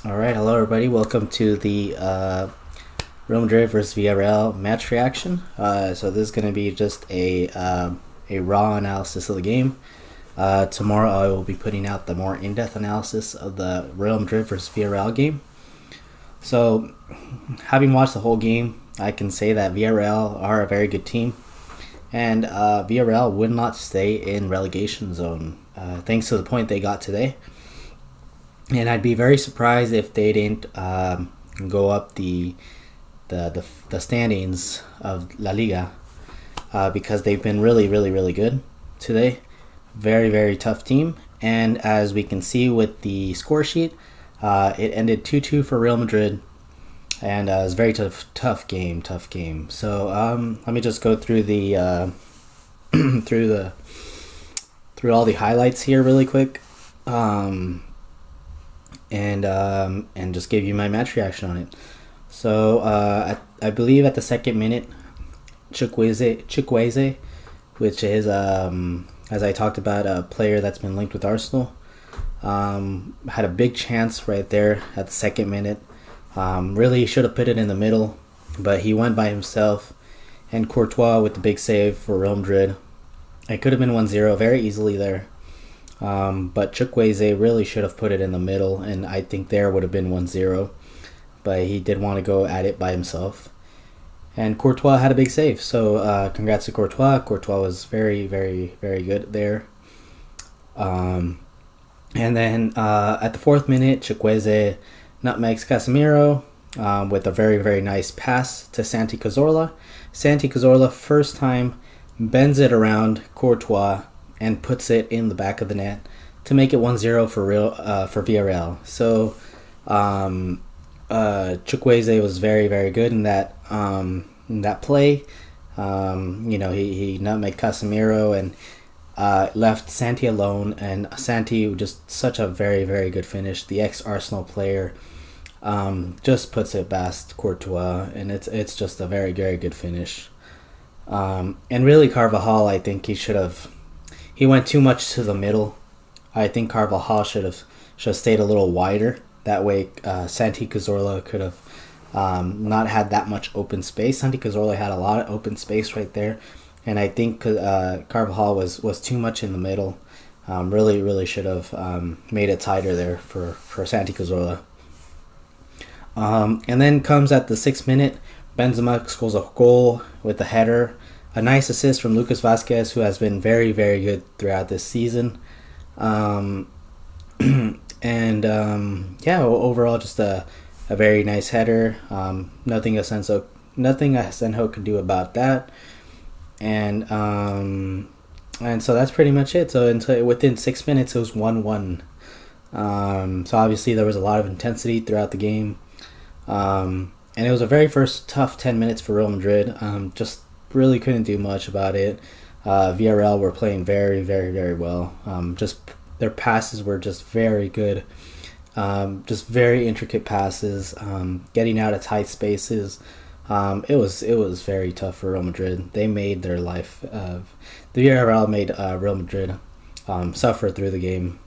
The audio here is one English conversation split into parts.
All right, hello everybody. Welcome to the Real Madrid versus Villareal match reaction. So this is going to be just a raw analysis of the game. Tomorrow I will be putting out the more in-depth analysis of the Real Madrid versus Villareal game. So, having watched the whole game, I can say that Villareal are a very good team, and Villareal would not stay in relegation zone thanks to the point they got today. And I'd be very surprised if they didn't go up the standings of La Liga because they've been really good today. Very tough team. And as we can see with the score sheet, it ended 2-2 for Real Madrid, and it was a very tough game. So let me just go through the through all the highlights here really quick. And just give you my match reaction on it. So I believe at the second minute, Chukwueze, which is as I talked about, a player that's been linked with Arsenal, had a big chance right there at the second minute. Really should have put it in the middle, but he went by himself, and Courtois with the big save for Real Madrid. It could have been 1-0 very easily there. But Chukwueze really should have put it in the middle, and I think there would have been 1-0. But he did want to go at it by himself. And Courtois had a big save, so congrats to Courtois. Courtois was very good there. And then at the 4th minute, Chukwueze nutmegs Casemiro with a very nice pass to Santi Cazorla. Santi Cazorla, first time, bends it around Courtois and puts it in the back of the net to make it 1-0 for Villareal. So Chukwueze was very good in that play. He nutmegged Casemiro and left Santi alone, and Santi, just such a very good finish. The ex-Arsenal player just puts it past Courtois, and it's just a very good finish. And really, Carvajal, I think he went too much to the middle. I think Carvajal should have stayed a little wider. That way, Santi Cazorla could have not had that much open space. Santi Cazorla had a lot of open space right there, and I think Carvajal was too much in the middle. Really should have made it tighter there for Santi Cazorla. And then comes at the 6th minute, Benzema scores a goal with a header. A nice assist from Lucas Vazquez, who has been very good throughout this season. Overall just a very nice header. Nothing Asenjo could do about that. And so that's pretty much it. So within 6 minutes, it was 1-1. So obviously there was a lot of intensity throughout the game. And it was a very first tough 10 minutes for Real Madrid. Just really couldn't do much about it. Villareal were playing very well. Just their passes were just very good. Just very intricate passes, getting out of tight spaces. It was very tough for Real Madrid. They made their life. The Villareal made Real Madrid suffer through the game.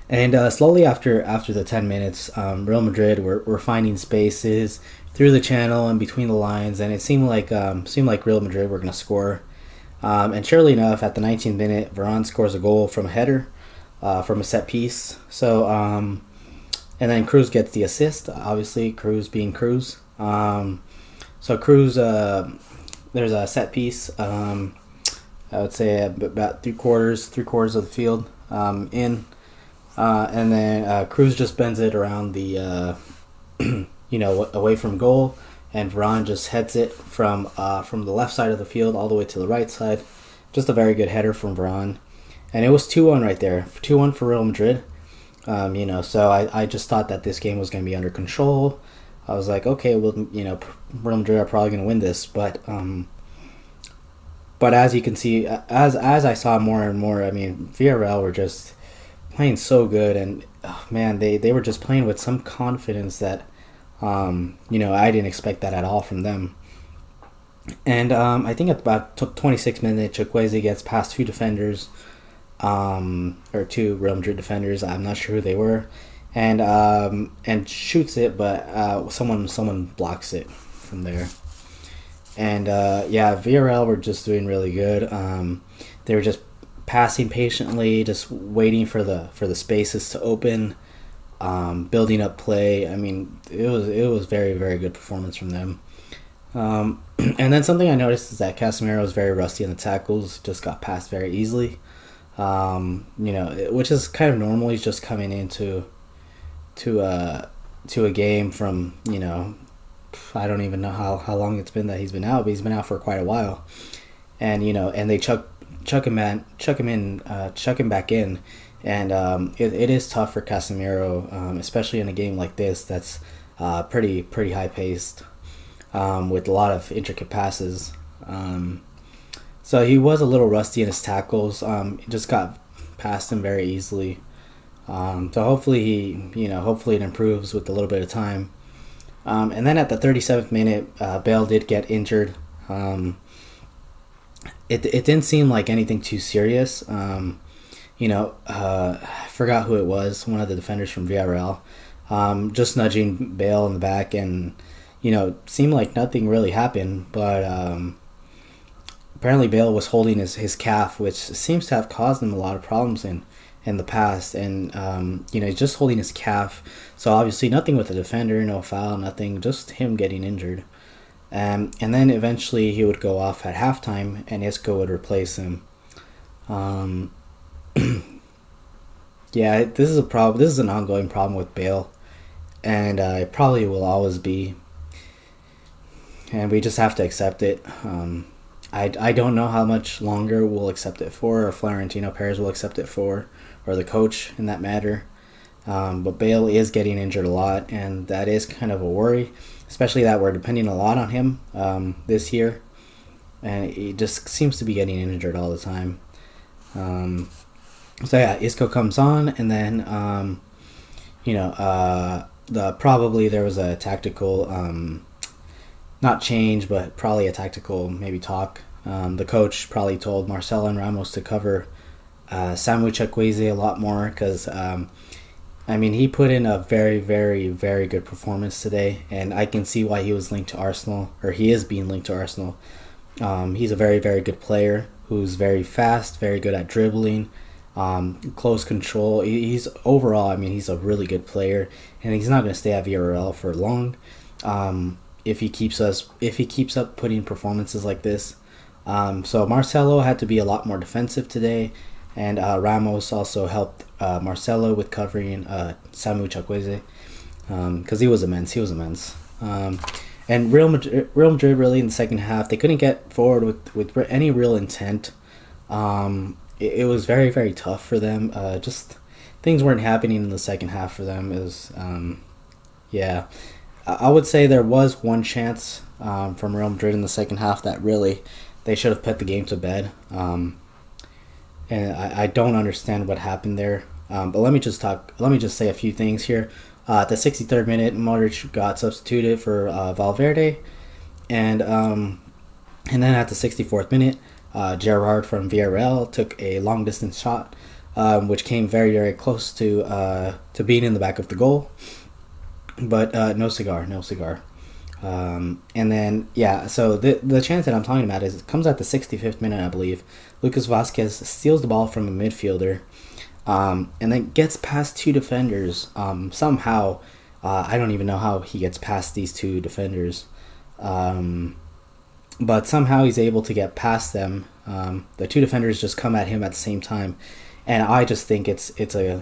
And slowly after the 10 minutes, Real Madrid were finding spaces through the channel and between the lines, and it seemed like Real Madrid were going to score. And surely enough, at the 19th minute, Varane scores a goal from a header, from a set piece. So and then Cruz gets the assist. Obviously, Cruz being Cruz. So Cruz, there's a set piece. I would say about three quarters of the field in. And then Cruz just bends it around the, away from goal, and Varane just heads it from the left side of the field all the way to the right side. Just a very good header from Varane, and it was 2-1 right there, 2-1 for Real Madrid. So I just thought that this game was going to be under control. I was like, okay, well, Real Madrid are probably going to win this, but as you can see, as I saw more and more, I mean, Villareal were just playing so good, and man, they were just playing with some confidence that I didn't expect that at all from them. And I think at about 26 minutes, Chukwueze gets past two defenders, or two Real Madrid defenders. I'm not sure who they were, and shoots it, but someone blocks it from there. And yeah, Villareal were just doing really good. They were just passing patiently, just waiting for the spaces to open, building up play. I mean, it was very, very good performance from them. And then something I noticed is that Casemiro was very rusty in the tackles, just got passed very easily. Which is kind of normal. He's just coming into to a game from, I don't even know how long it's been that he's been out, but he's been out for quite a while. And and they chuck him back in, and it is tough for Casemiro, especially in a game like this that's pretty high paced, with a lot of intricate passes. So he was a little rusty in his tackles. Just got past him very easily. So hopefully hopefully it improves with a little bit of time. And then at the 37th minute, Bale did get injured. It didn't seem like anything too serious. I forgot who it was, one of the defenders from Villareal, just nudging Bale in the back, and seemed like nothing really happened, but apparently Bale was holding his calf, which seems to have caused him a lot of problems in the past, and he's just holding his calf, so obviously nothing with the defender, no foul, nothing, just him getting injured. And then eventually he would go off at halftime, and Isco would replace him. Yeah, this is a problem. This is an ongoing problem with Bale, and it probably will always be, and we just have to accept it. I don't know how much longer we'll accept it for, or Florentino Perez will accept it for, or the coach in that matter. But Bale is getting injured a lot, and that is kind of a worry, especially that we're depending a lot on him this year, and he just seems to be getting injured all the time. So yeah, Isco comes on, and then probably there was a tactical not change, but probably a tactical maybe talk. The coach probably told Marcelo and Ramos to cover Samu Chukwueze a lot more, because he put in a very, very, very good performance today, and I can see why he was linked to Arsenal, or he is being linked to Arsenal. He's a very, very good player who's very fast, very good at dribbling, close control. He's overall, he's a really good player, and he's not going to stay at Villareal for long. If he keeps up putting performances like this. So Marcelo had to be a lot more defensive today, and Ramos also helped Marcelo with covering Samu Chukwueze, because he was immense. And Real Madrid really in the second half, they couldn't get forward with any real intent. It was very, very tough for them. Just things weren't happening in the second half for them. It was yeah. I would say there was one chance from Real Madrid in the second half that really they should have put the game to bed. And I don't understand what happened there. But let me just say a few things here. At the 63rd minute, Modric got substituted for Valverde, and then at the 64th minute, Gerrard from Villareal took a long distance shot, which came very, very close to being in the back of the goal. But no cigar. And then, yeah, so the chance that I'm talking about is it comes at the 65th minute, I believe. Lucas Vasquez steals the ball from a midfielder, and then gets past two defenders. Somehow, I don't even know how he gets past these two defenders. But somehow he's able to get past them. The two defenders just come at him at the same time. And I just think the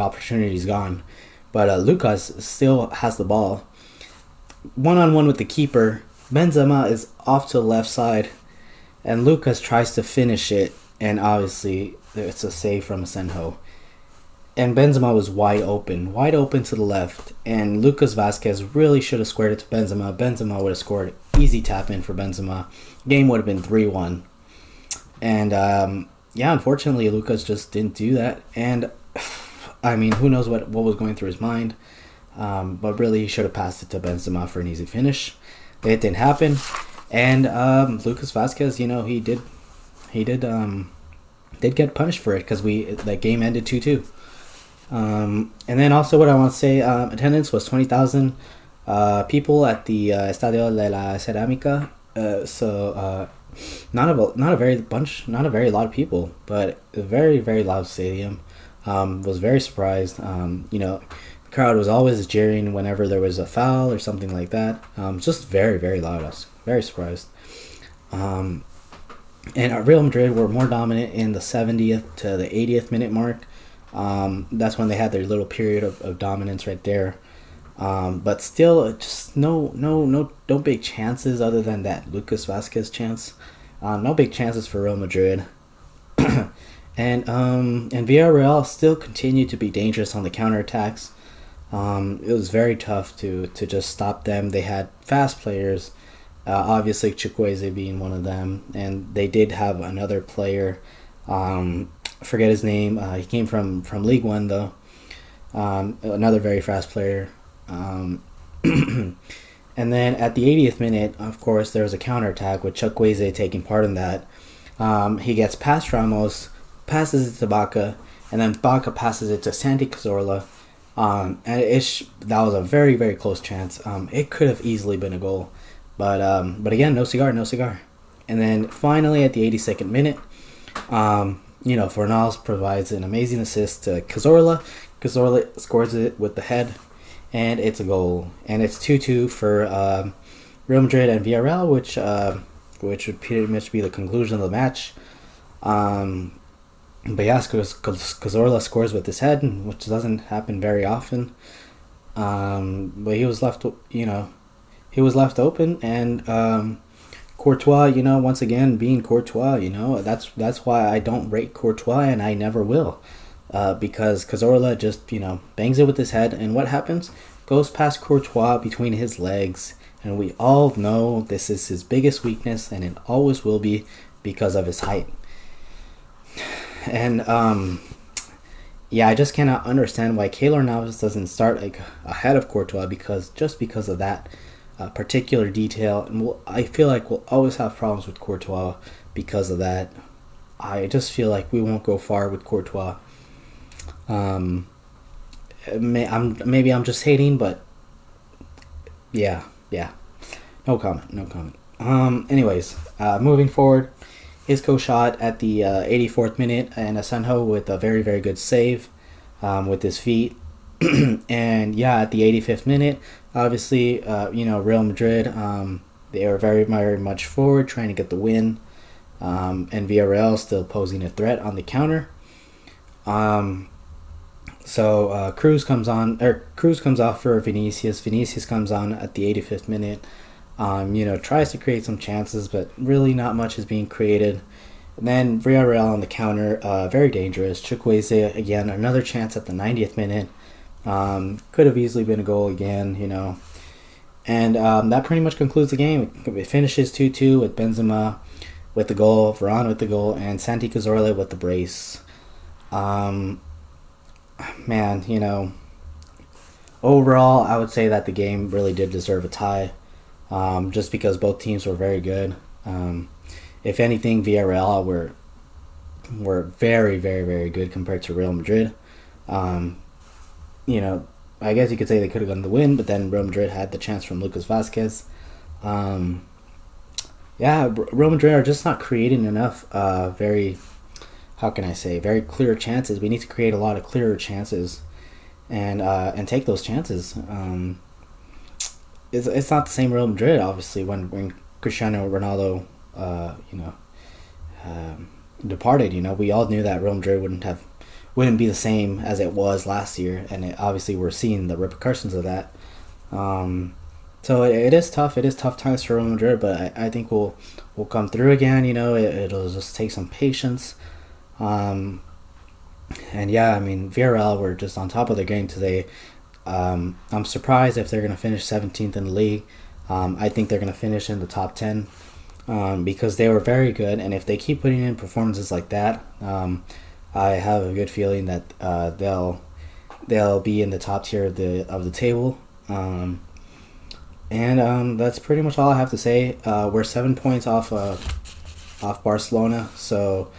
opportunity's gone. But Lucas still has the ball. One-on-one with the keeper. Benzema is off to the left side, and Lucas tries to finish it, and obviously it's a save from Asenjo. And Benzema was wide open to the left, and Lucas Vasquez really should have squared it to Benzema. Benzema would have scored. Easy tap in for Benzema. Game would have been 3-1. And unfortunately Lucas just didn't do that, and who knows what was going through his mind. But really, he should have passed it to Benzema for an easy finish. It didn't happen, and Lucas Vasquez, he did get punished for it, because the game ended 2-2. And then also what I want to say, attendance was 20,000 people at the Estadio de la Cerámica. Not a very lot of people, but a very very loud stadium. Was very surprised. The crowd was always jeering whenever there was a foul or something like that. Just very very loud. I was very surprised. And Real Madrid were more dominant in the 70th to the 80th minute mark. That's when they had their little period of dominance right there. But still, just no big chances other than that Lucas Vasquez chance. No big chances for Real Madrid. and Villarreal still continued to be dangerous on the counterattacks. It was very tough to just stop them. They had fast players, obviously Chukwueze being one of them, and they did have another player. Forget his name. He came from League One though. Another very fast player. And then at the 80th minute, of course, there was a counterattack with Chukwueze taking part in that. He gets past Ramos, passes it to Baca, and then Baca passes it to Santi Cazorla. And that was a very, very close chance. It could have easily been a goal. But again, no cigar. And then finally at the 82nd minute, Fornals provides an amazing assist to Cazorla. Cazorla scores it with the head, and it's a goal. And it's 2-2 for Real Madrid and Villarreal, which would pretty much be the conclusion of the match. But yeah, Cazorla scores with his head, which doesn't happen very often. But he was left open, and Courtois, once again being Courtois, that's why I don't rate Courtois, and I never will, because Cazorla just bangs it with his head, and what happens? Goes past Courtois between his legs, and we all know this is his biggest weakness, and it always will be because of his height. And I just cannot understand why Keylor Navas doesn't start ahead of Courtois, because of that particular detail. And I feel like we'll always have problems with Courtois because of that. I just feel like we won't go far with Courtois. Maybe I'm just hating, but yeah. No comment. Anyways, moving forward. Isco shot at the 84th minute, and Asenjo with a very, very good save with his feet. And at the 85th minute, obviously, Real Madrid, they were very, very much forward, trying to get the win. And Villarreal still posing a threat on the counter. So Cruz comes off for Vinicius. Vinicius comes on at the 85th minute. Tries to create some chances, but really not much is being created. And then Villareal on the counter, very dangerous. Chukwueze, again, another chance at the 90th minute. Could have easily been a goal again, And that pretty much concludes the game. It finishes 2-2 with Benzema with the goal, Varane with the goal, and Santi Cazorla with the brace. Overall, I would say that the game really did deserve a tie. Just because both teams were very good. If anything, Villarreal were very, very, very good compared to Real Madrid. I guess you could say they could have gotten the win, but then Real Madrid had the chance from Lucas Vasquez. Real Madrid are just not creating enough very clear chances. We need to create a lot of clearer chances and take those chances. It's not the same Real Madrid, obviously, when Cristiano Ronaldo, departed. We all knew that Real Madrid wouldn't be the same as it was last year, and obviously we're seeing the repercussions of that. So it is tough. It is tough times for Real Madrid, but I think we'll come through again. It'll just take some patience. Villarreal were just on top of their game today. I'm surprised if they're going to finish 17th in the league. I think they're going to finish in the top 10 because they were very good. And if they keep putting in performances like that, I have a good feeling that they'll be in the top tier of the table. That's pretty much all I have to say. We're 7 points off Barcelona, so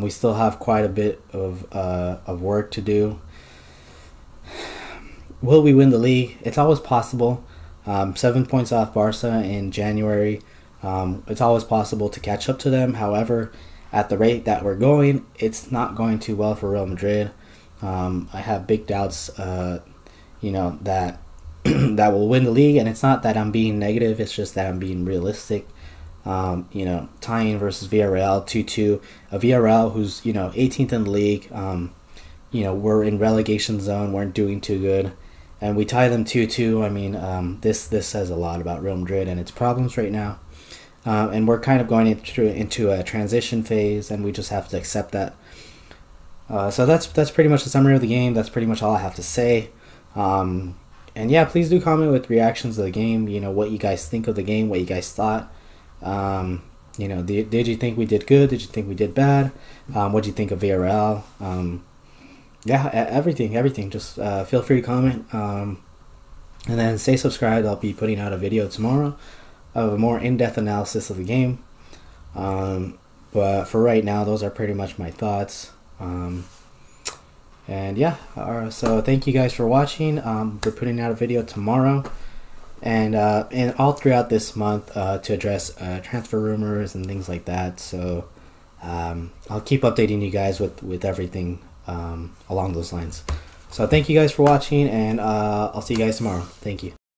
we still have quite a bit of work to do. will we win the league? It's always possible. 7 points off Barca in January. It's always possible to catch up to them. However, at the rate that we're going, it's not going too well for Real Madrid. I have big doubts, that that will win the league, and it's not that I'm being negative. It's just that I'm being realistic. Tying versus Villareal 2-2. A Villareal who's 18th in the league. We're in relegation zone. We're doing too good, and we tie them 2-2. I mean, this says a lot about Real Madrid and its problems right now. And we're kind of going into a transition phase, and we just have to accept that. So that's pretty much the summary of the game. That's pretty much all I have to say. And yeah, please do comment with reactions to the game. What you guys think of the game, what you guys thought. Did you think we did good? Did you think we did bad? What did you think of Villareal? Everything. Just feel free to comment. And then stay subscribed. I'll be putting out a video tomorrow of a more in-depth analysis of the game. But for right now, those are pretty much my thoughts. So thank you guys for watching. We're putting out a video tomorrow, and all throughout this month to address transfer rumors and things like that. So I'll keep updating you guys with everything along those lines. So thank you guys for watching, and I'll see you guys tomorrow. Thank you.